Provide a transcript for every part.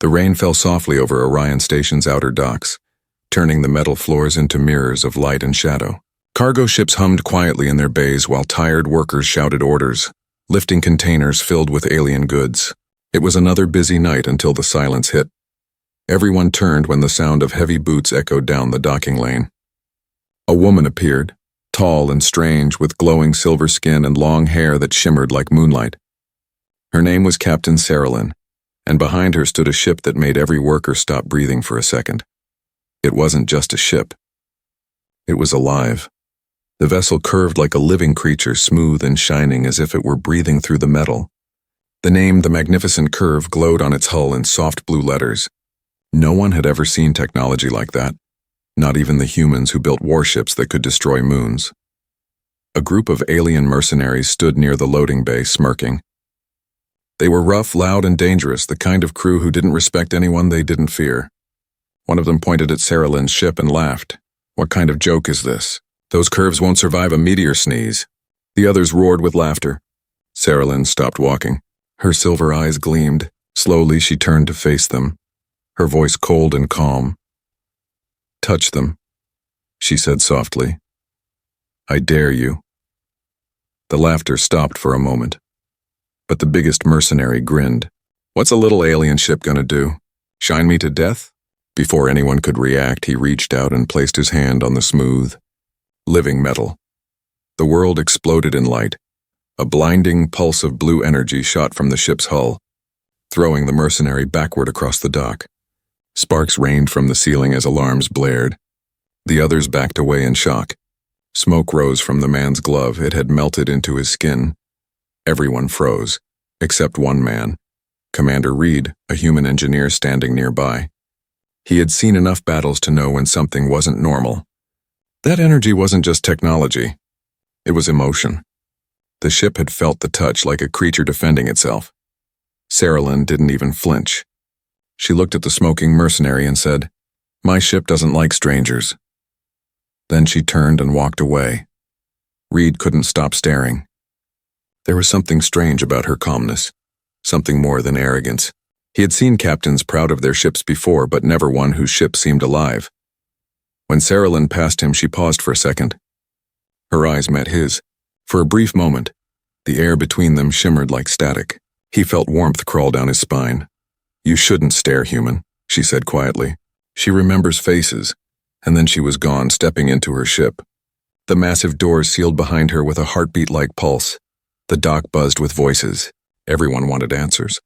The rain fell softly over Orion Station's outer docks, turning the metal floors into mirrors of light and shadow. Cargo ships hummed quietly in their bays while tired workers shouted orders, lifting containers filled with alien goods. It was another busy night until the silence hit. Everyone turned when the sound of heavy boots echoed down the docking lane. A woman appeared, tall and strange, with glowing silver skin and long hair that shimmered like moonlight. Her name was Captain Saralyn, and behind her stood a ship that made every worker stop breathing for a second. It wasn't just a ship. It was alive. The vessel curved like a living creature, smooth and shining as if it were breathing through the metal. The name, the Magnificent Curve, glowed on its hull in soft blue letters. No one had ever seen technology like that, not even the humans who built warships that could destroy moons. A group of alien mercenaries stood near the loading bay, smirking. They were rough, loud, and dangerous, the kind of crew who didn't respect anyone they didn't fear. One of them pointed at Saralyn's ship and laughed. "What kind of joke is this? Those curves won't survive a meteor sneeze." The others roared with laughter. Saralyn stopped walking. Her silver eyes gleamed. Slowly she turned to face them, her voice cold and calm. "Touch them," she said softly. "I dare you." The laughter stopped for a moment, but the biggest mercenary grinned. "What's a little alien ship gonna do? Shine me to death?" Before anyone could react, he reached out and placed his hand on the smooth, living metal. The world exploded in light. A blinding pulse of blue energy shot from the ship's hull, throwing the mercenary backward across the dock. Sparks rained from the ceiling as alarms blared. The others backed away in shock. Smoke rose from the man's glove. It had melted into his skin. Everyone froze, except one man, Commander Reed, a human engineer standing nearby. He had seen enough battles to know when something wasn't normal. That energy wasn't just technology. It was emotion. The ship had felt the touch like a creature defending itself. Saralyn didn't even flinch. She looked at the smoking mercenary and said, "My ship doesn't like strangers." Then she turned and walked away. Reed couldn't stop staring. There was something strange about her calmness, something more than arrogance. He had seen captains proud of their ships before, but never one whose ship seemed alive. When Saralyn passed him, she paused for a second. Her eyes met his. For a brief moment, the air between them shimmered like static. He felt warmth crawl down his spine. "You shouldn't stare, human," she said quietly. "She remembers faces," and then she was gone, stepping into her ship. The massive doors sealed behind her with a heartbeat-like pulse. The dock buzzed with voices. Everyone wanted answers.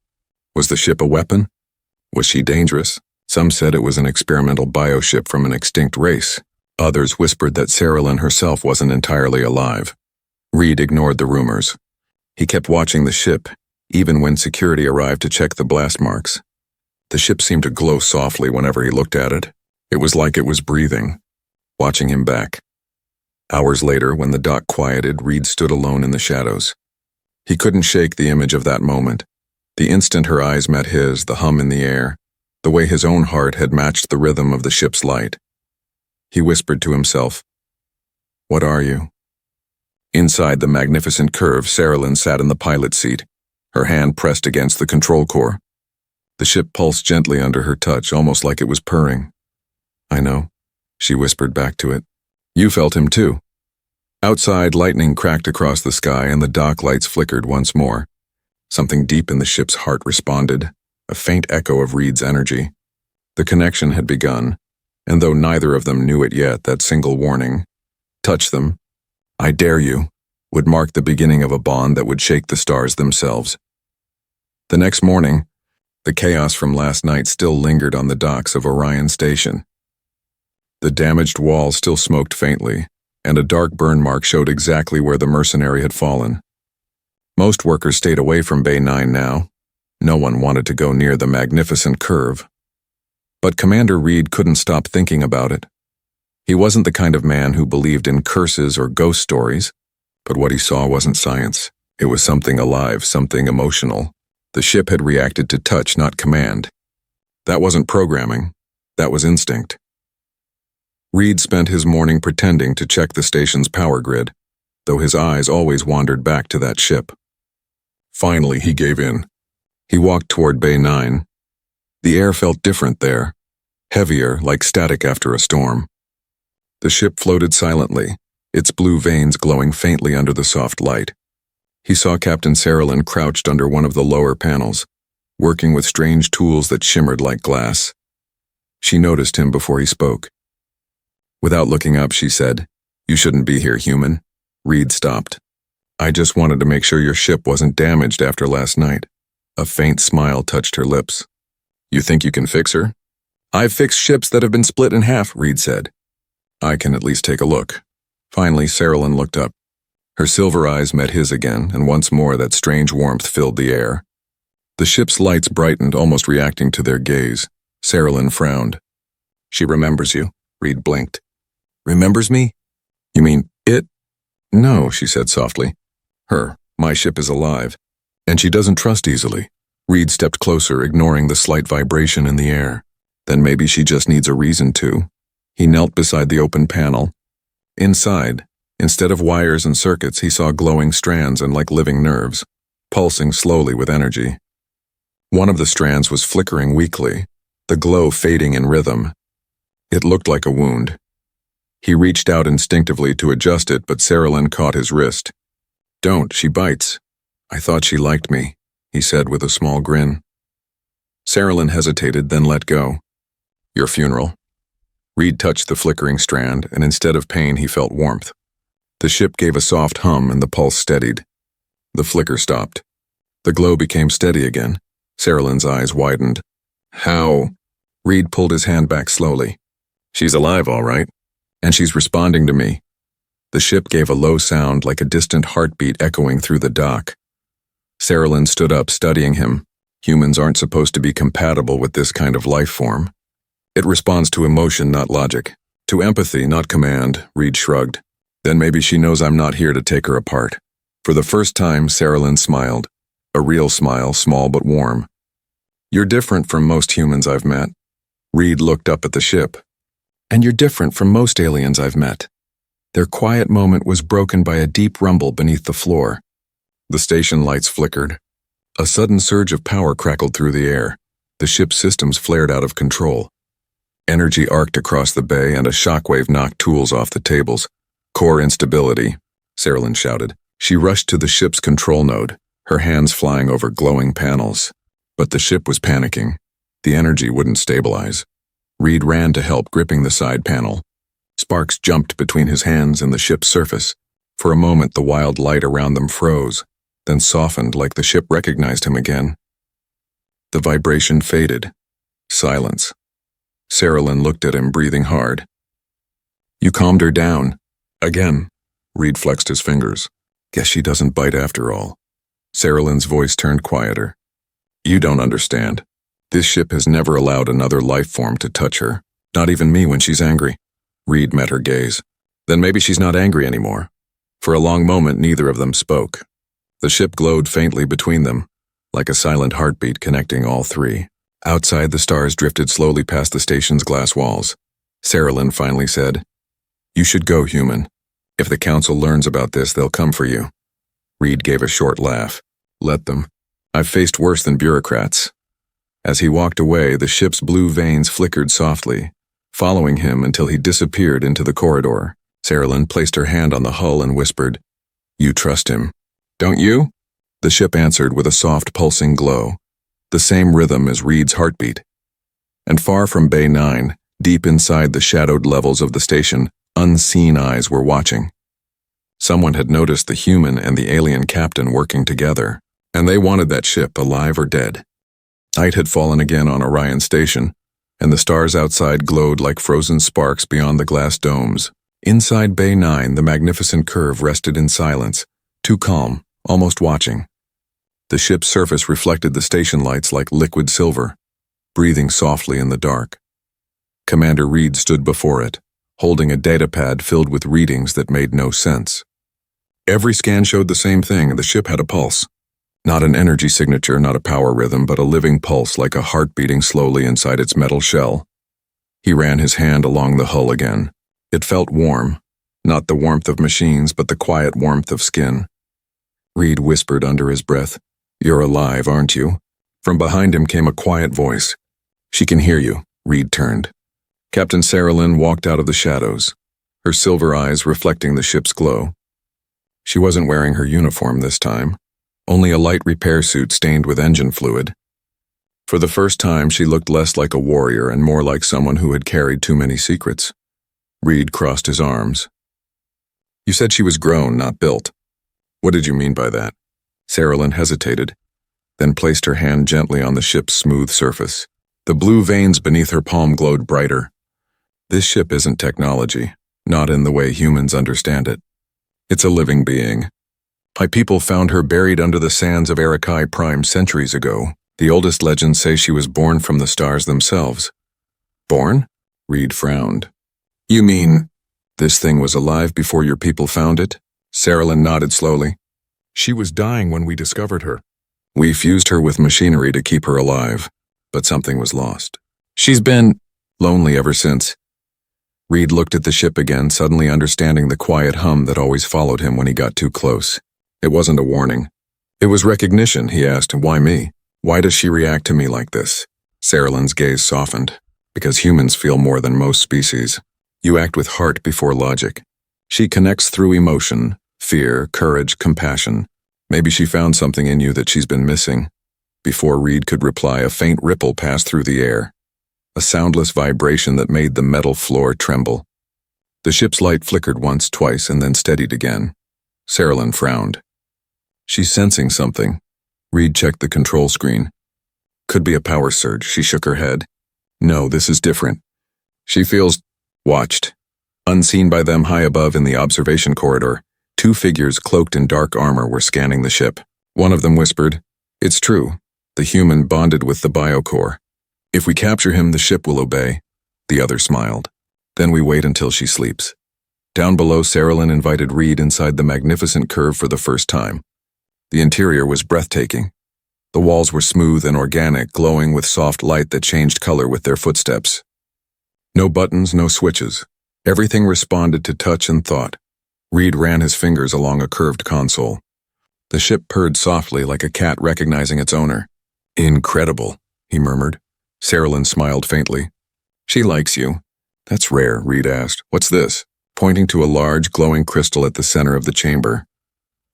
Was the ship a weapon? Was she dangerous? Some said it was an experimental bioship from an extinct race. Others whispered that Saralyn herself wasn't entirely alive. Reed ignored the rumors. He kept watching the ship, even when security arrived to check the blast marks. The ship seemed to glow softly whenever he looked at it. It was like it was breathing, watching him back. Hours later, when the dock quieted, Reed stood alone in the shadows. He couldn't shake the image of that moment. The instant her eyes met his, the hum in the air, the way his own heart had matched the rhythm of the ship's light. He whispered to himself, "What are you?" Inside the Magnificent Curve, Saralyn sat in the pilot's seat, her hand pressed against the control core. The ship pulsed gently under her touch, almost like it was purring. "I know," she whispered back to it. "You felt him too." Outside, lightning cracked across the sky and the dock lights flickered once more. Something deep in the ship's heart responded, a faint echo of Reed's energy. The connection had begun, and though neither of them knew it yet, that single warning, "Touch them, I dare you," would mark the beginning of a bond that would shake the stars themselves. The next morning, the chaos from last night still lingered on the docks of Orion Station. The damaged wall still smoked faintly, and a dark burn mark showed exactly where the mercenary had fallen. Most workers stayed away from Bay 9 now. No one wanted to go near the Magnificent Curve. But Commander Reed couldn't stop thinking about it. He wasn't the kind of man who believed in curses or ghost stories, but what he saw wasn't science. It was something alive, something emotional. The ship had reacted to touch, not command. That wasn't programming. That was instinct. Reed spent his morning pretending to check the station's power grid, though his eyes always wandered back to that ship. Finally, he gave in. He walked toward Bay 9. The air felt different there, heavier, like static after a storm. The ship floated silently, its blue veins glowing faintly under the soft light. He saw Captain Saralin crouched under one of the lower panels, working with strange tools that shimmered like glass. She noticed him before he spoke. Without looking up, she said, "You shouldn't be here, human." Reed stopped. "I just wanted to make sure your ship wasn't damaged after last night." A faint smile touched her lips. "You think you can fix her?" "I've fixed ships that have been split in half," Reed said. "I can at least take a look." Finally, Saralin looked up. Her silver eyes met his again, and once more that strange warmth filled the air. The ship's lights brightened, almost reacting to their gaze. Saralin frowned. "She remembers you," Reed blinked. "Remembers me? You mean it?" "No," she said softly. "Her. My ship is alive. And she doesn't trust easily." Reed stepped closer, ignoring the slight vibration in the air. "Then maybe she just needs a reason to." He knelt beside the open panel. Inside, instead of wires and circuits, he saw glowing strands and like living nerves, pulsing slowly with energy. One of the strands was flickering weakly, the glow fading in rhythm. It looked like a wound. He reached out instinctively to adjust it, but Saralin caught his wrist. "Don't, she bites." "I thought she liked me," he said with a small grin. Saralin hesitated, then let go. "Your funeral." Reed touched the flickering strand, and instead of pain, he felt warmth. The ship gave a soft hum, and the pulse steadied. The flicker stopped. The glow became steady again. Saralin's eyes widened. "How?" Reed pulled his hand back slowly. "She's alive, all right. And she's responding to me." The ship gave a low sound like a distant heartbeat echoing through the dock. Saralin stood up, studying him. Humans aren't supposed to be compatible with this kind of life form. "It responds to emotion, not logic. To empathy, not command," Reed shrugged. "Then maybe she knows I'm not here to take her apart." For the first time, Saralin smiled. A real smile, small but warm. "You're different from most humans I've met." Reed looked up at the ship. "And you're different from most aliens I've met." Their quiet moment was broken by a deep rumble beneath the floor. The station lights flickered. A sudden surge of power crackled through the air. The ship's systems flared out of control. Energy arced across the bay, and a shockwave knocked tools off the tables. "Core instability," Saralin shouted. She rushed to the ship's control node, her hands flying over glowing panels. But the ship was panicking. The energy wouldn't stabilize. Reed ran to help, gripping the side panel. Sparks jumped between his hands and the ship's surface. For a moment, the wild light around them froze, then softened like the ship recognized him again. The vibration faded. Silence. Saralin looked at him, breathing hard. "You calmed her down." "Again." Reed flexed his fingers. "Guess she doesn't bite after all." Saralin's voice turned quieter. "You don't understand. This ship has never allowed another life form to touch her. Not even me when she's angry." Reed met her gaze. "Then maybe she's not angry anymore." For a long moment, neither of them spoke. The ship glowed faintly between them, like a silent heartbeat connecting all three. Outside, the stars drifted slowly past the station's glass walls. Saralin finally said, "You should go, human. If the council learns about this, they'll come for you." Reed gave a short laugh. "Let them. I've faced worse than bureaucrats." As he walked away, the ship's blue veins flickered softly, following him until he disappeared into the corridor. Saralin placed her hand on the hull and whispered, "You trust him, don't you?" The ship answered with a soft, pulsing glow, the same rhythm as Reed's heartbeat. And far from Bay 9, deep inside the shadowed levels of the station, unseen eyes were watching. Someone had noticed the human and the alien captain working together, and they wanted that ship alive or dead. Night had fallen again on Orion Station, and the stars outside glowed like frozen sparks beyond the glass domes. Inside Bay 9, the magnificent curve rested in silence, too calm, almost watching. The ship's surface reflected the station lights like liquid silver, breathing softly in the dark. Commander Reed stood before it, holding a datapad filled with readings that made no sense. Every scan showed the same thing. The ship had a pulse. Not an energy signature, not a power rhythm, but a living pulse like a heart beating slowly inside its metal shell. He ran his hand along the hull again. It felt warm, not the warmth of machines, but the quiet warmth of skin. Reed whispered under his breath, "You're alive, aren't you?" From behind him came a quiet voice, She can hear you, Reed turned. Captain Saralyn walked out of the shadows, her silver eyes reflecting the ship's glow. She wasn't wearing her uniform this time, only a light repair suit stained with engine fluid. For the first time, she looked less like a warrior and more like someone who had carried too many secrets. Reed crossed his arms. You said she was grown, not built. What did you mean by that? Saralyn hesitated, then placed her hand gently on the ship's smooth surface. The blue veins beneath her palm glowed brighter. This ship isn't technology, not in the way humans understand it. It's a living being. My people found her buried under the sands of Arakai Prime centuries ago. The oldest legends say she was born from the stars themselves. Born? Reed frowned. You mean, this thing was alive before your people found it? Saralyn nodded slowly. She was dying when we discovered her. We fused her with machinery to keep her alive, but something was lost. She's been lonely ever since. Reed looked at the ship again, suddenly understanding the quiet hum that always followed him when he got too close. It wasn't a warning. It was recognition, he asked. Why me? Why does she react to me like this? Saralyn's gaze softened. Because humans feel more than most species. You act with heart before logic. She connects through emotion, fear, courage, compassion. Maybe she found something in you that she's been missing. Before Reed could reply, a faint ripple passed through the air. A soundless vibration that made the metal floor tremble. The ship's light flickered once, twice, and then steadied again. Saralyn frowned. She's sensing something. Reed checked the control screen. Could be a power surge. She shook her head. No, this is different. She feels watched. Unseen by them high above in the observation corridor, two figures cloaked in dark armor were scanning the ship. One of them whispered, "It's true. The human bonded with the biocore. If we capture him, the ship will obey." The other smiled. Then we wait until she sleeps. Down below, Saralyn invited Reed inside the magnificent curve for the first time. The interior was breathtaking. The walls were smooth and organic, glowing with soft light that changed color with their footsteps. No buttons, no switches. Everything responded to touch and thought. Reed ran his fingers along a curved console. The ship purred softly like a cat recognizing its owner. Incredible, he murmured. Saralyn smiled faintly. She likes you. That's rare, Reed asked. What's this? Pointing to a large, glowing crystal at the center of the chamber.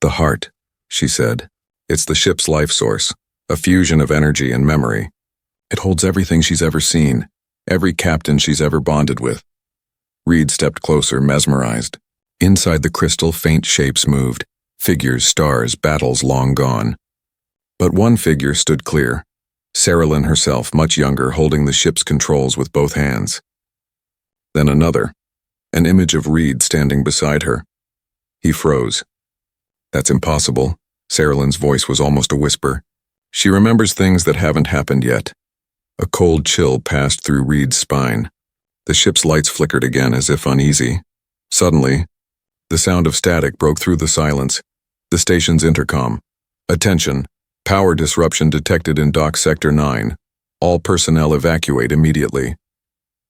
The heart, she said. It's the ship's life source, a fusion of energy and memory. It holds everything she's ever seen, every captain she's ever bonded with. Reed stepped closer, mesmerized. Inside the crystal, faint shapes moved, figures, stars, battles long gone. But one figure stood clear. Saralyn herself, much younger, holding the ship's controls with both hands. Then another, an image of Reed standing beside her. He froze. That's impossible. Saralyn's voice was almost a whisper. She remembers things that haven't happened yet. A cold chill passed through Reed's spine. The ship's lights flickered again as if uneasy. Suddenly, the sound of static broke through the silence. The station's intercom. Attention. Power disruption detected in Dock Sector 9. All personnel evacuate immediately.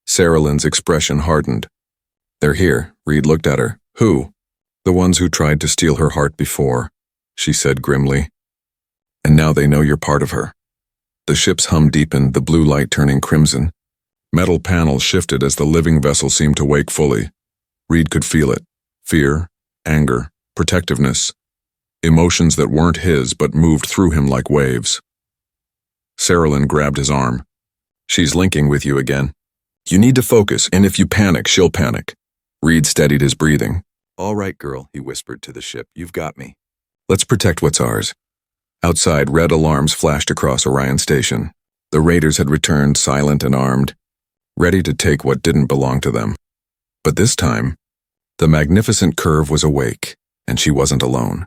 Saralyn's expression hardened. They're here. Reed looked at her. Who? The ones who tried to steal her heart before, she said grimly. And now they know you're part of her. The ship's hum deepened, the blue light turning crimson. Metal panels shifted as the living vessel seemed to wake fully. Reed could feel it. Fear, anger, protectiveness. Emotions that weren't his but moved through him like waves. Saralyn grabbed his arm. She's linking with you again. You need to focus, and if you panic, she'll panic. Reed steadied his breathing. All right, girl, he whispered to the ship. You've got me. Let's protect what's ours. Outside, red alarms flashed across Orion Station. The raiders had returned, silent and armed, ready to take what didn't belong to them. But this time, the magnificent curve was awake, and she wasn't alone.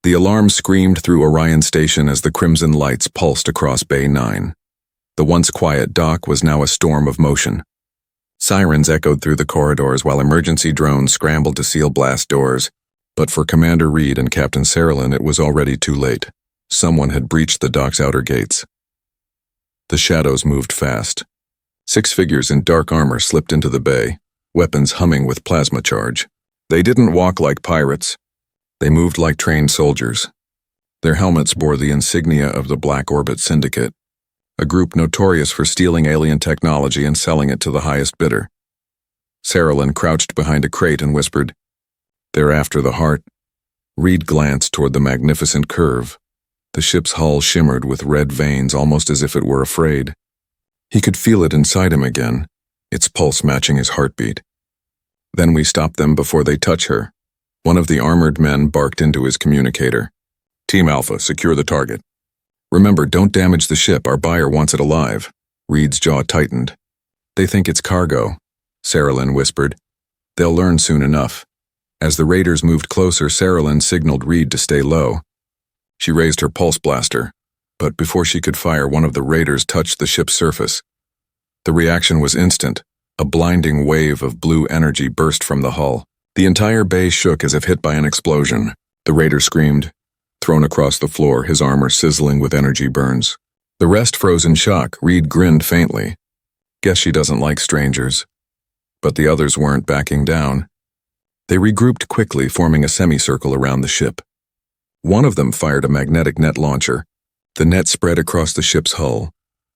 The alarm screamed through Orion Station as the crimson lights pulsed across Bay 9. The once quiet dock was now a storm of motion. Sirens echoed through the corridors while emergency drones scrambled to seal blast doors. But for Commander Reed and Captain Saralyn, it was already too late. Someone had breached the dock's outer gates. The shadows moved fast. 6 figures in dark armor slipped into the bay, weapons humming with plasma charge. They didn't walk like pirates. They moved like trained soldiers. Their helmets bore the insignia of the Black Orbit Syndicate, a group notorious for stealing alien technology and selling it to the highest bidder. Saralyn crouched behind a crate and whispered, "They're after the heart." Reed glanced toward the magnificent curve. The ship's hull shimmered with red veins, almost as if it were afraid. He could feel it inside him again, its pulse matching his heartbeat. "Then we stop them before they touch her." One of the armored men barked into his communicator. "Team Alpha, secure the target. Remember, don't damage the ship. Our buyer wants it alive." Reed's jaw tightened. "They think it's cargo," Saralyn whispered. "They'll learn soon enough." As the raiders moved closer, Saralyn signaled Reed to stay low. She raised her pulse blaster, but before she could fire, one of the raiders touched the ship's surface. The reaction was instant. A blinding wave of blue energy burst from the hull. The entire bay shook as if hit by an explosion. The raider screamed, thrown across the floor, his armor sizzling with energy burns. The rest froze in shock. Reed grinned faintly. "Guess she doesn't like strangers." But the others weren't backing down. They regrouped quickly, forming a semicircle around the ship. One of them fired a magnetic net launcher. The net spread across the ship's hull,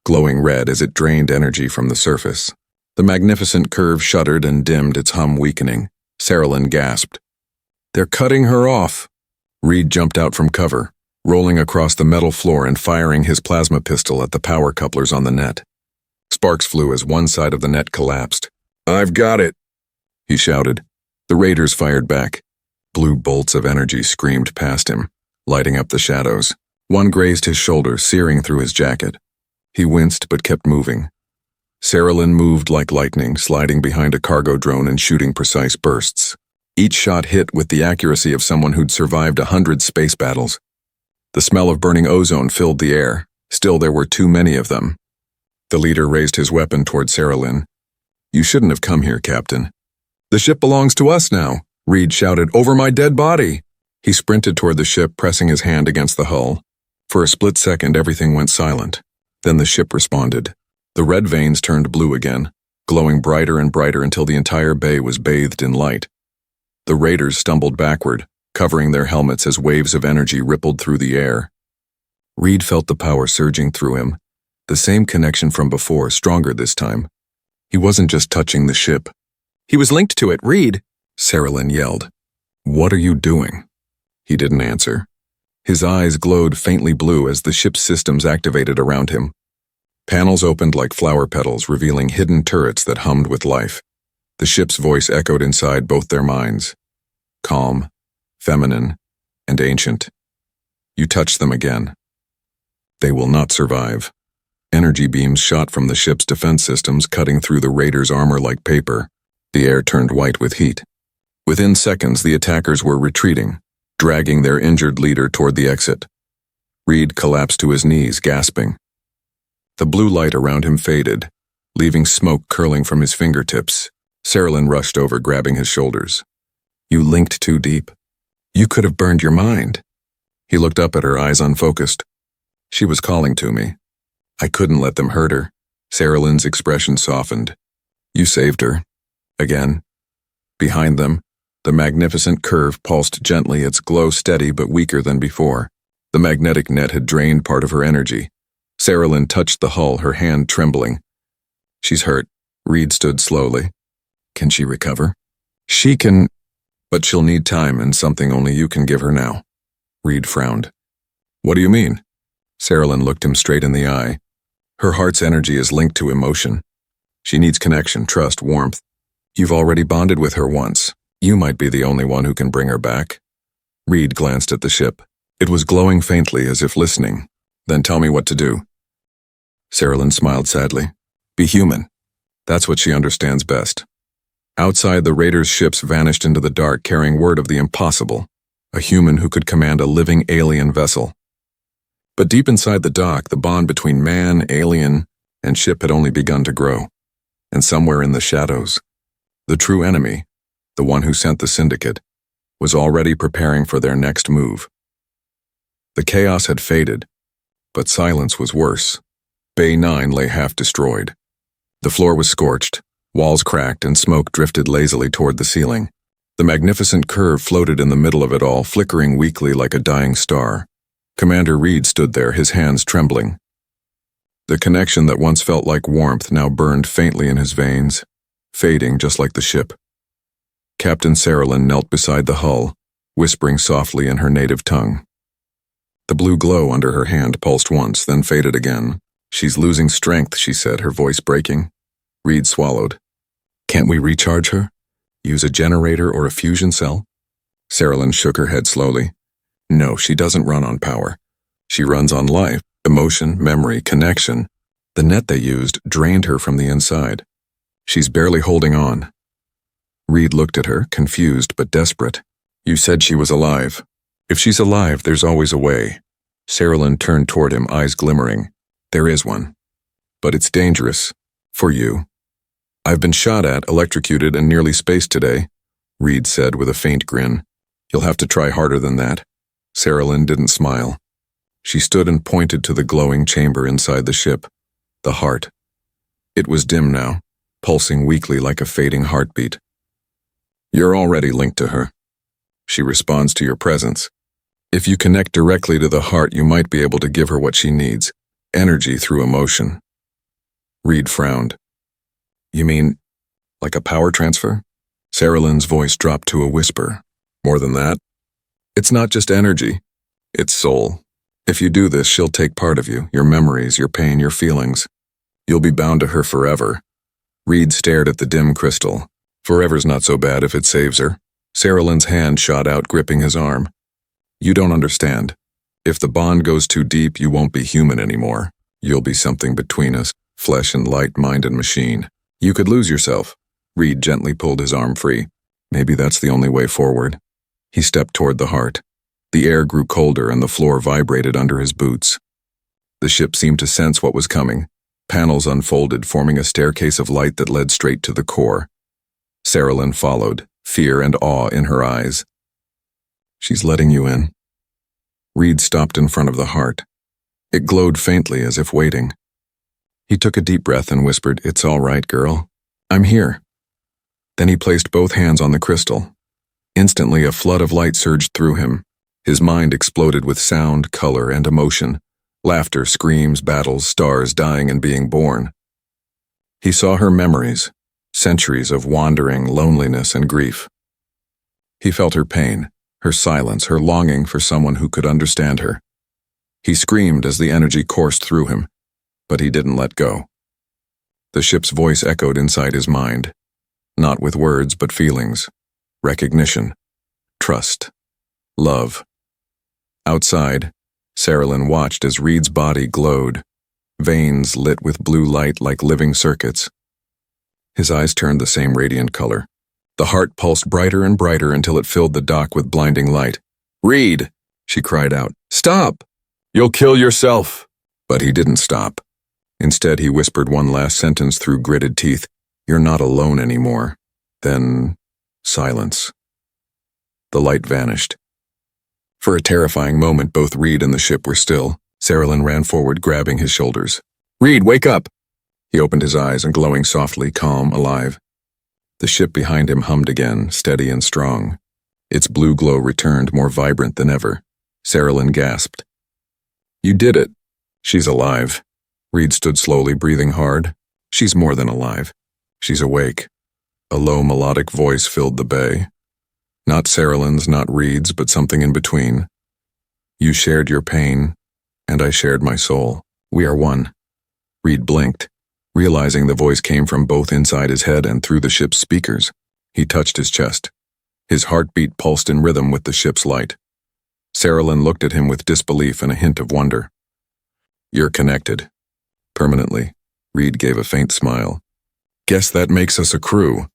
glowing red as it drained energy from the surface. The magnificent curve shuddered and dimmed, its hum weakening. Saralyn gasped. "They're cutting her off." Reed jumped out from cover, rolling across the metal floor and firing his plasma pistol at the power couplers on the net. Sparks flew as one side of the net collapsed. "I've got it," he shouted. The raiders fired back. Blue bolts of energy screamed past him, lighting up the shadows. One grazed his shoulder, searing through his jacket. He winced but kept moving. Saralyn moved like lightning, sliding behind a cargo drone and shooting precise bursts. Each shot hit with the accuracy of someone who'd survived 100 space battles. The smell of burning ozone filled the air. Still, there were too many of them. The leader raised his weapon toward Saralyn. "You shouldn't have come here, Captain." "The ship belongs to us now," Reed shouted. "Over my dead body." He sprinted toward the ship, pressing his hand against the hull. For a split second, everything went silent. Then the ship responded. The red veins turned blue again, glowing brighter and brighter until the entire bay was bathed in light. The raiders stumbled backward, covering their helmets as waves of energy rippled through the air. Reed felt the power surging through him, the same connection from before, stronger this time. He wasn't just touching the ship. "He was linked to it, Reed!" Saralyn yelled. "What are you doing?" He didn't answer. His eyes glowed faintly blue as the ship's systems activated around him. Panels opened like flower petals, revealing hidden turrets that hummed with life. The ship's voice echoed inside both their minds. Calm, feminine, and ancient. "You touch them again. They will not survive." Energy beams shot from the ship's defense systems, cutting through the raiders' armor like paper. The air turned white with heat. Within seconds, the attackers were retreating, dragging their injured leader toward the exit. Reed collapsed to his knees, gasping. The blue light around him faded, leaving smoke curling from his fingertips. Saralyn rushed over, grabbing his shoulders. "You linked too deep. You could have burned your mind." He looked up at her, eyes unfocused. "She was calling to me. I couldn't let them hurt her." Saralyn's expression softened. "You saved her." Again. Behind them, the magnificent curve pulsed gently, its glow steady but weaker than before. The magnetic net had drained part of her energy. Saralyn touched the hull, her hand trembling. "She's hurt." Reed stood slowly. "Can she recover?" "She can, but she'll need time and something only you can give her now." Reed frowned. "What do you mean?" Saralyn looked him straight in the eye. "Her heart's energy is linked to emotion. She needs connection, trust, warmth. You've already bonded with her once. You might be the only one who can bring her back." Reed glanced at the ship. It was glowing faintly, as if listening. "Then tell me what to do." Saralyn smiled sadly. "Be human. That's what she understands best." Outside, the raiders' ships vanished into the dark, carrying word of the impossible, a human who could command a living alien vessel. But deep inside the dock, the bond between man, alien, and ship had only begun to grow. And somewhere in the shadows, the true enemy, the one who sent the syndicate, was already preparing for their next move. The chaos had faded, but silence was worse. Bay 9 lay half destroyed. The floor was scorched, walls cracked, and smoke drifted lazily toward the ceiling. The magnificent curve floated in the middle of it all, flickering weakly like a dying star. Commander Reed stood there, his hands trembling. The connection that once felt like warmth now burned faintly in his veins, fading just like the ship. Captain Saralyn knelt beside the hull, whispering softly in her native tongue. The blue glow under her hand pulsed once, then faded again. "She's losing strength," she said, her voice breaking. Reed swallowed. "Can't we recharge her? Use a generator or a fusion cell?" Saralyn shook her head slowly. "No, she doesn't run on power. She runs on life, emotion, memory, connection. The net they used drained her from the inside. She's barely holding on." Reed looked at her, confused but desperate. "You said she was alive. If she's alive, there's always a way." Saralyn turned toward him, eyes glimmering. "There is one. But it's dangerous. For you. I've been shot at, electrocuted, and nearly spaced today," Reed said with a faint grin. "You'll have to try harder than that." Saralyn didn't smile. She stood and pointed to the glowing chamber inside the ship. The heart. It was dim now, pulsing weakly like a fading heartbeat. "You're already linked to her. She responds to your presence. If you connect directly to the heart, you might be able to give her what she needs, energy through emotion." Reed frowned. "You mean, like a power transfer?" Saralyn's voice dropped to a whisper. "More than that. It's not just energy. It's soul. If you do this, she'll take part of you, your memories, your pain, your feelings. You'll be bound to her forever." Reed stared at the dim crystal. Forever's not so bad if it saves her. Saralyn's hand shot out, gripping his arm. "You don't understand. If the bond goes too deep, you won't be human anymore. You'll be something between us, flesh and light, mind and machine. You could lose yourself." Reed gently pulled his arm free. "Maybe that's the only way forward." He stepped toward the heart. The air grew colder and the floor vibrated under his boots. The ship seemed to sense what was coming. Panels unfolded, forming a staircase of light that led straight to the core. Saralyn followed, fear and awe in her eyes. "She's letting you in." Reed stopped in front of the heart. It glowed faintly as if waiting. He took a deep breath and whispered, "It's all right, girl. I'm here." Then he placed both hands on the crystal. Instantly, a flood of light surged through him. His mind exploded with sound, color, and emotion. Laughter, screams, battles, stars dying and being born. He saw her memories, centuries of wandering, loneliness, and grief. He felt her pain, her silence, her longing for someone who could understand her. He screamed as the energy coursed through him, but he didn't let go. The ship's voice echoed inside his mind, not with words but feelings, recognition, trust, love. Outside, Saralyn watched as Reed's body glowed, veins lit with blue light like living circuits. His eyes turned the same radiant color. The heart pulsed brighter and brighter until it filled the dock with blinding light. "Reed!" she cried out. "Stop! You'll kill yourself!" But he didn't stop. Instead, he whispered one last sentence through gritted teeth. "You're not alone anymore." Then, silence. The light vanished. For a terrifying moment, both Reed and the ship were still. Saralyn ran forward, grabbing his shoulders. "Reed, wake up!" He opened his eyes and glowing softly, calm, alive. The ship behind him hummed again, steady and strong. Its blue glow returned, more vibrant than ever. Saralyn gasped. "You did it. She's alive." Reed stood slowly, breathing hard. "She's more than alive. She's awake." A low, melodic voice filled the bay. Not Saralyn's, not Reed's, but something in between. "You shared your pain, and I shared my soul. We are one." Reed blinked, realizing the voice came from both inside his head and through the ship's speakers. He touched his chest. His heartbeat pulsed in rhythm with the ship's light. Saralyn looked at him with disbelief and a hint of wonder. "You're connected. Permanently." Reed gave a faint smile. "Guess that makes us a crew."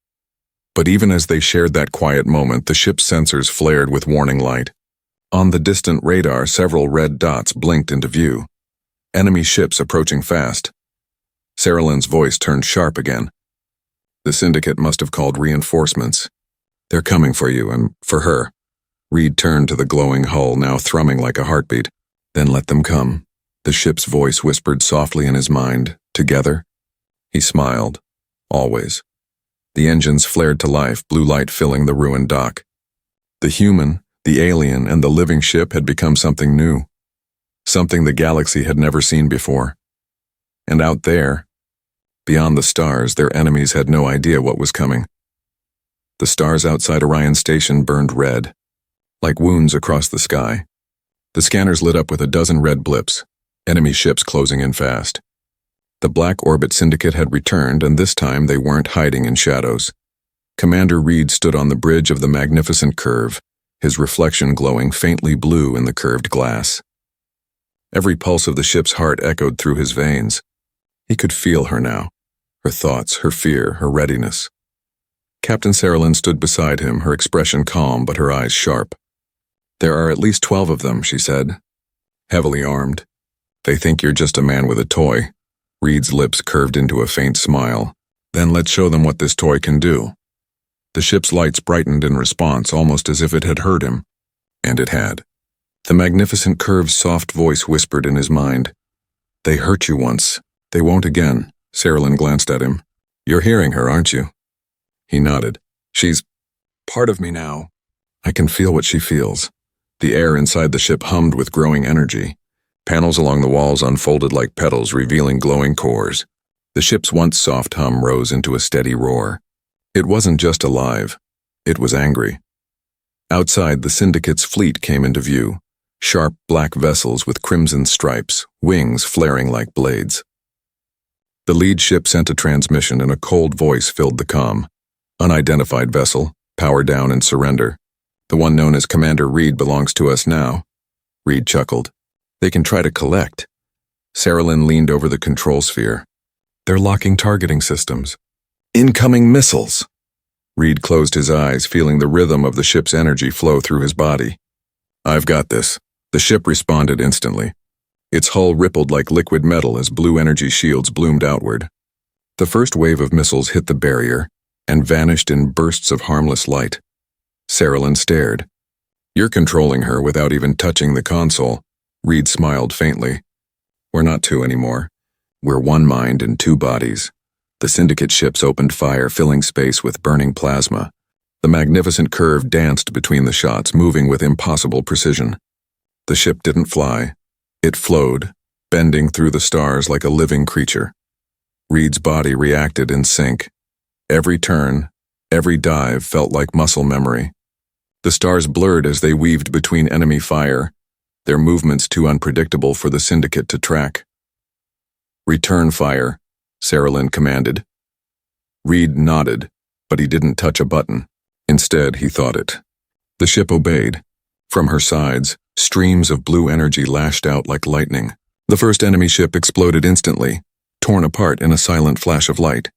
But even as they shared that quiet moment, the ship's sensors flared with warning light. On the distant radar, several red dots blinked into view. Enemy ships approaching fast. Saralyn's voice turned sharp again. "The Syndicate must have called reinforcements. They're coming for you and for her." Reed turned to the glowing hull, now thrumming like a heartbeat. "Then let them come." The ship's voice whispered softly in his mind. "Together?" He smiled. "Always." The engines flared to life, blue light filling the ruined dock. The human, the alien, and the living ship had become something new. Something the galaxy had never seen before. And out there, beyond the stars, their enemies had no idea what was coming. The stars outside Orion Station burned red, like wounds across the sky. The scanners lit up with a dozen red blips, enemy ships closing in fast. The Black Orbit Syndicate had returned, and this time they weren't hiding in shadows. Commander Reed stood on the bridge of the magnificent curve, his reflection glowing faintly blue in the curved glass. Every pulse of the ship's heart echoed through his veins. He could feel her now, her thoughts, her fear, her readiness. Captain Saralyn stood beside him, her expression calm but her eyes sharp. "There are at least 12 of them," she said, heavily armed. "They think you're just a man with a toy." Reed's lips curved into a faint smile. "Then let's show them what this toy can do." The ship's lights brightened in response, almost as if it had heard him. And it had. The magnificent curve's soft voice whispered in his mind. "They hurt you once. They won't again." Saralyn glanced at him. "You're hearing her, aren't you?" He nodded. "She's part of me now. I can feel what she feels." The air inside the ship hummed with growing energy. Panels along the walls unfolded like petals, revealing glowing cores. The ship's once soft hum rose into a steady roar. It wasn't just alive. It was angry. Outside, the Syndicate's fleet came into view. Sharp black vessels with crimson stripes, wings flaring like blades. The lead ship sent a transmission and a cold voice filled the comm. "Unidentified vessel, power down and surrender. The one known as Commander Reed belongs to us now." Reed chuckled. "They can try to collect." Saralyn leaned over the control sphere. "They're locking targeting systems. Incoming missiles!" Reed closed his eyes, feeling the rhythm of the ship's energy flow through his body. "I've got this." The ship responded instantly. Its hull rippled like liquid metal as blue energy shields bloomed outward. The first wave of missiles hit the barrier and vanished in bursts of harmless light. Saralyn stared. "You're controlling her without even touching the console." Reed smiled faintly. "We're not two anymore. We're one mind and two bodies." The Syndicate ships opened fire, filling space with burning plasma. The magnificent curve danced between the shots, moving with impossible precision. The ship didn't fly. It flowed, bending through the stars like a living creature. Reed's body reacted in sync. Every turn, every dive felt like muscle memory. The stars blurred as they weaved between enemy fire, their movements too unpredictable for the Syndicate to track. "Return fire," Saralyn commanded. Reed nodded, but he didn't touch a button. Instead, he thought it. The ship obeyed. From her sides, streams of blue energy lashed out like lightning. The first enemy ship exploded instantly, torn apart in a silent flash of light.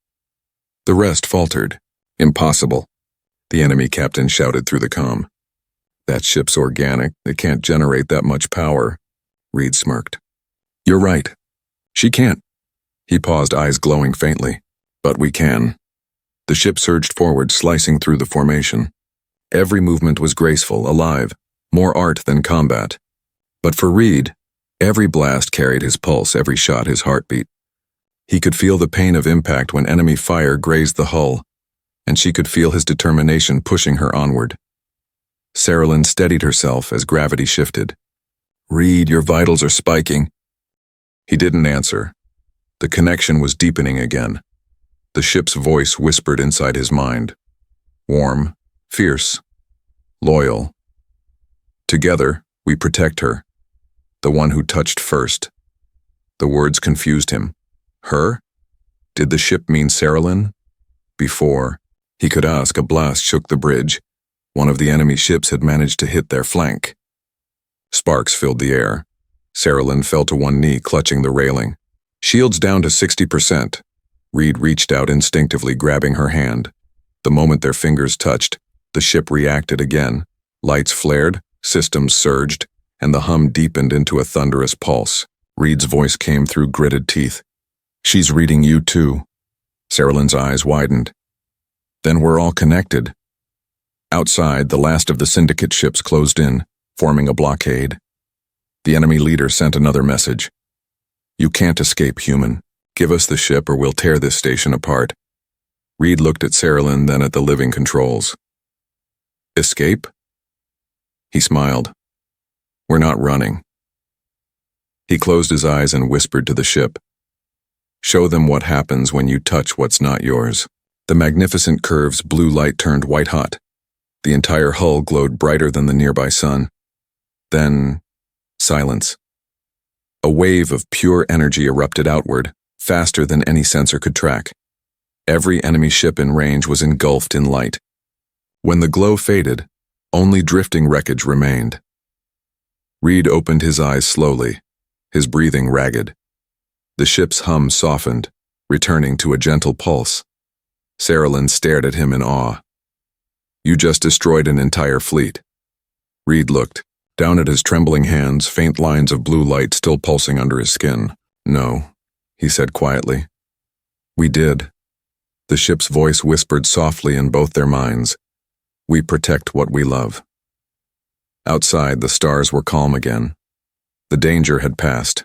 The rest faltered. "Impossible," the enemy captain shouted through the comm. "That ship's organic. It can't generate that much power." Reed smirked. "You're right. She can't." He paused, eyes glowing faintly. "But we can." The ship surged forward, slicing through the formation. Every movement was graceful, alive, more art than combat. But for Reed, every blast carried his pulse, every shot his heartbeat. He could feel the pain of impact when enemy fire grazed the hull, and she could feel his determination pushing her onward. Saralyn steadied herself as gravity shifted. "Reed, your vitals are spiking." He didn't answer. The connection was deepening again. The ship's voice whispered inside his mind. Warm, fierce, loyal. "Together, we protect her. The one who touched first." The words confused him. Her? Did the ship mean Saralyn? Before he could ask, a blast shook the bridge. One of the enemy ships had managed to hit their flank. Sparks filled the air. Saralyn fell to one knee, clutching the railing. "Shields down to 60%. Reed reached out instinctively, grabbing her hand. The moment their fingers touched, the ship reacted again. Lights flared, systems surged, and the hum deepened into a thunderous pulse. Reed's voice came through gritted teeth. "She's reading you too." Saralyn's eyes widened. "Then we're all connected." Outside, the last of the Syndicate ships closed in, forming a blockade. The enemy leader sent another message. "You can't escape, human. Give us the ship or we'll tear this station apart." Reed looked at Saralyn, then at the living controls. "Escape?" He smiled. "We're not running." He closed his eyes and whispered to the ship. Show them what happens when you touch what's not yours. The magnificent curve's blue light turned white-hot. The entire hull glowed brighter than the nearby sun. Then, silence. A wave of pure energy erupted outward, faster than any sensor could track. Every enemy ship in range was engulfed in light. When the glow faded, only drifting wreckage remained. Reed opened his eyes slowly, his breathing ragged. The ship's hum softened, returning to a gentle pulse. Saralyn stared at him in awe. You just destroyed an entire fleet. Reed looked, down at his trembling hands, faint lines of blue light still pulsing under his skin. No, he said quietly. We did. The ship's voice whispered softly in both their minds. We protect what we love. Outside, the stars were calm again. The danger had passed.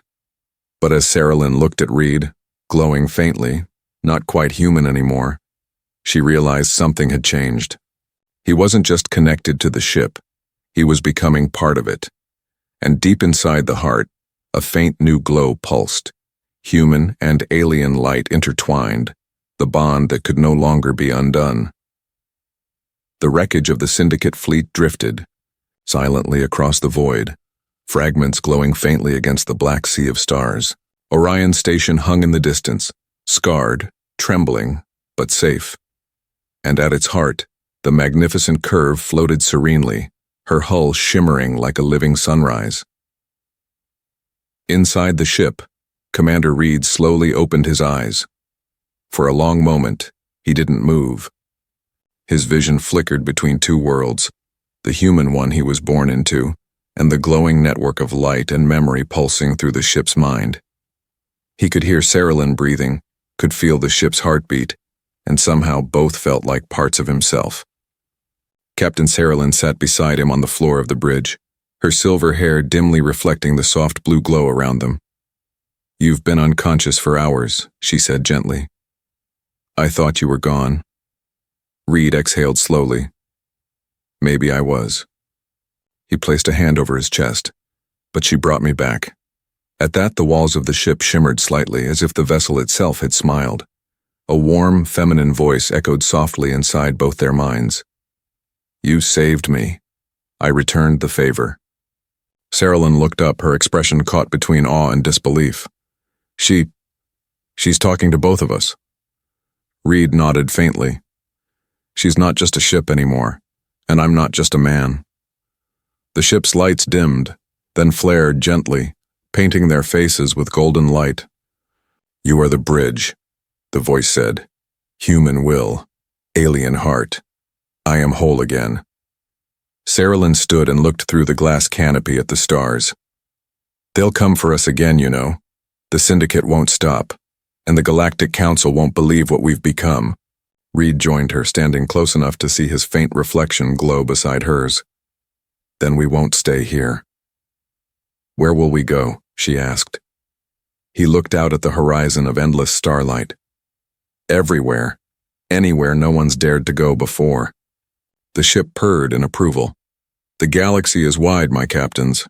But as Saralyn looked at Reed, glowing faintly, not quite human anymore, she realized something had changed. He wasn't just connected to the ship, he was becoming part of it. And deep inside the heart, a faint new glow pulsed. Human and alien light intertwined, the bond that could no longer be undone. The wreckage of the Syndicate fleet drifted, silently across the void, fragments glowing faintly against the black sea of stars. Orion Station hung in the distance, scarred, trembling, but safe. And at its heart, the magnificent curve floated serenely, her hull shimmering like a living sunrise. Inside the ship, Commander Reed slowly opened his eyes. For a long moment, he didn't move. His vision flickered between two worlds, the human one he was born into, and the glowing network of light and memory pulsing through the ship's mind. He could hear Saralyn breathing, could feel the ship's heartbeat, and somehow both felt like parts of himself. Captain Saralyn sat beside him on the floor of the bridge, her silver hair dimly reflecting the soft blue glow around them. You've been unconscious for hours, she said gently. I thought you were gone. Reed exhaled slowly. Maybe I was. He placed a hand over his chest, but she brought me back. At that, the walls of the ship shimmered slightly, as if the vessel itself had smiled. A warm, feminine voice echoed softly inside both their minds. You saved me. I returned the favor. Saralyn looked up, her expression caught between awe and disbelief. She's talking to both of us. Reed nodded faintly. She's not just a ship anymore, and I'm not just a man. The ship's lights dimmed, then flared gently, painting their faces with golden light. You are the bridge, the voice said. Human will, alien heart. I am whole again. Saralyn stood and looked through the glass canopy at the stars. They'll come for us again, you know. The Syndicate won't stop, and the Galactic Council won't believe what we've become. Reed joined her, standing close enough to see his faint reflection glow beside hers. Then we won't stay here. Where will we go? She asked. He looked out at the horizon of endless starlight. Everywhere, anywhere no one's dared to go before. The ship purred in approval. The galaxy is wide, my captains.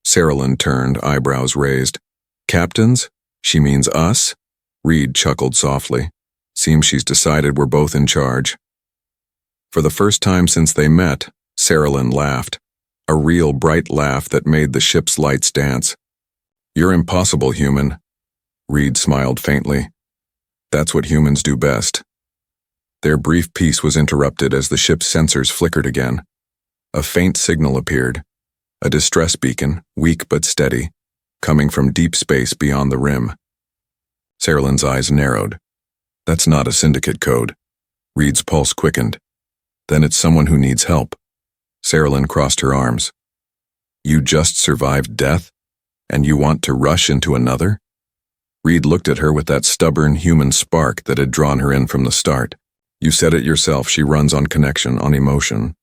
Saralyn turned, eyebrows raised. Captains? She means us? Reed chuckled softly. Seems she's decided we're both in charge. For the first time since they met, Saralyn laughed. A real bright laugh that made the ship's lights dance. You're impossible, human. Reed smiled faintly. That's what humans do best. Their brief peace was interrupted as the ship's sensors flickered again. A faint signal appeared. A distress beacon, weak but steady, coming from deep space beyond the rim. Saralyn's eyes narrowed. That's not a Syndicate code. Reed's pulse quickened. Then it's someone who needs help. Saralyn crossed her arms. You just survived death, and you want to rush into another? Reed looked at her with that stubborn human spark that had drawn her in from the start. You said it yourself, she runs on connection, on emotion.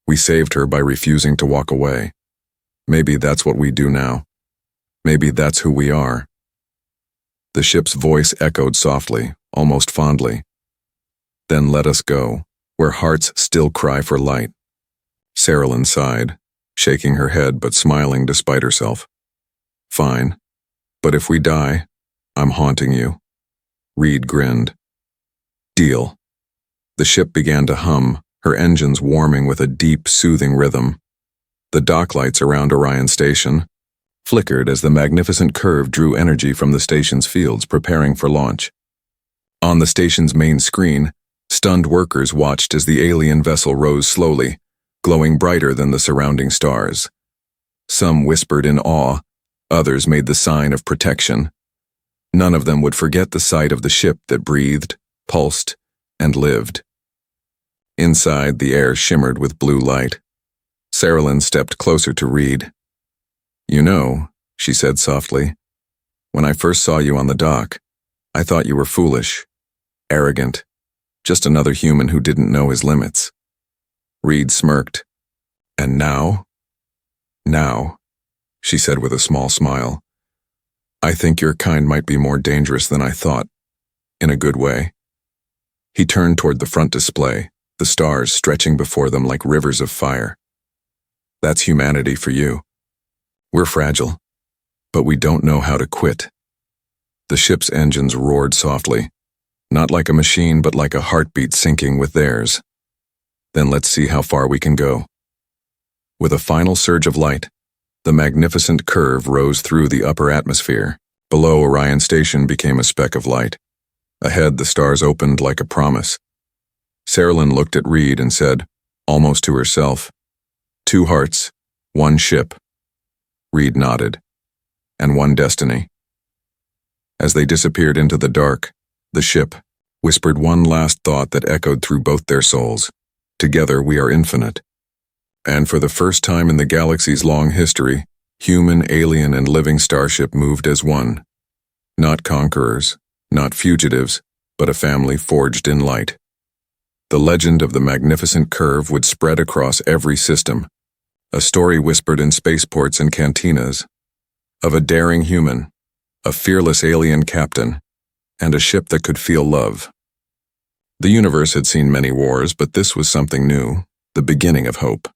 We saved her by refusing to walk away. Maybe that's what we do now. Maybe that's who we are. The ship's voice echoed softly, almost fondly. Then let us go, where hearts still cry for light. Saralyn sighed, shaking her head but smiling despite herself. Fine, but if we die, I'm haunting you. Reed grinned. Deal. The ship began to hum, her engines warming with a deep, soothing rhythm. The dock lights around Orion Station flickered as the magnificent curve drew energy from the station's fields, preparing for launch. On the station's main screen, stunned workers watched as the alien vessel rose slowly, glowing brighter than the surrounding stars. Some whispered in awe, others made the sign of protection. None of them would forget the sight of the ship that breathed, pulsed, and lived. Inside, the air shimmered with blue light. Saralyn stepped closer to Reed. "You know," she said softly, "when I first saw you on the dock, I thought you were foolish, arrogant, just another human who didn't know his limits." Reed smirked. "And now?" "Now," she said with a small smile, "I think your kind might be more dangerous than I thought, in a good way." He turned toward the front display, the stars stretching before them like rivers of fire. "That's humanity for you. We're fragile, but we don't know how to quit." The ship's engines roared softly, not like a machine but like a heartbeat syncing with theirs. "Then let's see how far we can go." With a final surge of light, the magnificent curve rose through the upper atmosphere. Below, Orion Station became a speck of light. Ahead, the stars opened like a promise. Saralyn looked at Reed and said, almost to herself, "Two hearts, one ship." Reed nodded. "And one destiny." As they disappeared into the dark, the ship whispered one last thought that echoed through both their souls. Together we are infinite. And for the first time in the galaxy's long history, human, alien, and living starship moved as one. Not conquerors, not fugitives, but a family forged in light. The legend of the magnificent curve would spread across every system, a story whispered in spaceports and cantinas, of a daring human, a fearless alien captain, and a ship that could feel love. The universe had seen many wars, but this was something new, the beginning of hope.